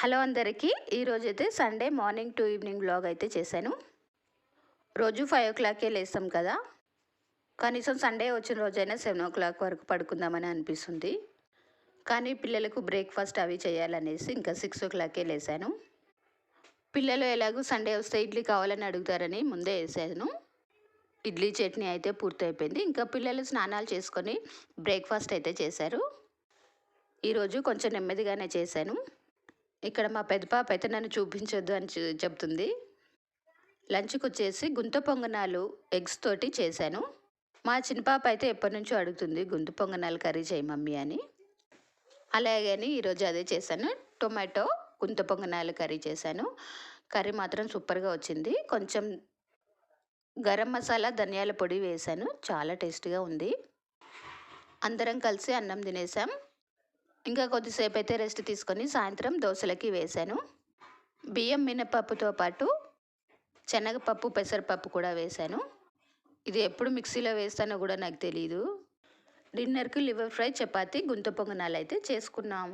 Hello అందరికీ. ఈరోజైతే Sunday morning to evening vlog అయితే చేశాను. రోజు 5:00కే లేస్తాం కదా, కనీసం సండే వచ్చిన రోజైనా 7:00 వరకు పడుకుందామని అనిపిస్తుంది. కానీ పిల్లలకు బ్రేక్ఫాస్ట్ అవి చేయాలనేసి ఇంకా 6:00కే లేసాను. పిల్లలు ఎలాగూ సండే వస్తే ఇడ్లీ కావాలని అడుగుతారని ముందే వేసాను. ఇడ్లీ చట్నీ అయితే పూర్తయిపోయింది. ఇంకా పిల్లలు స్నానాలు చేసుకొని బ్రేక్ఫాస్ట్ అయితే చేశారు. ఈరోజు కొంచెం నెమ్మదిగానే చేశాను. ఇక్కడ మా పెద్ద పాప అయితే నన్ను చూపించొద్దు అని చెప్తుంది. లంచ్కి వచ్చేసి గుంత పొంగనాలు ఎగ్స్ తోటి చేశాను. మా చిన్న పాప అయితే ఎప్పటి నుంచో అడుగుతుంది గుంత పొంగనాలు కర్రీ చేయి మమ్మీ అని. అలాగని ఈరోజు అదే చేశాను. టొమాటో గుంత పొంగనాలు కర్రీ చేశాను. కర్రీ మాత్రం సూపర్గా వచ్చింది. కొంచెం గరం మసాలా ధనియాల పొడి వేశాను. చాలా టేస్టీగా ఉంది. అందరం కలిసి అన్నం తినేసాం. ఇంకా కొద్దిసేపు అయితే రెస్ట్ తీసుకొని సాయంత్రం దోశలకి వేశాను. బియ్యం మినపప్పుతో పాటు శనగపప్పు పెసరపప్పు కూడా వేశాను. ఇది ఎప్పుడు మిక్సీలో వేస్తానో కూడా నాకు తెలియదు. డిన్నర్కి లివర్ ఫ్రై చపాతీ గుంత పొంగనాలు అయితే చేసుకున్నాం.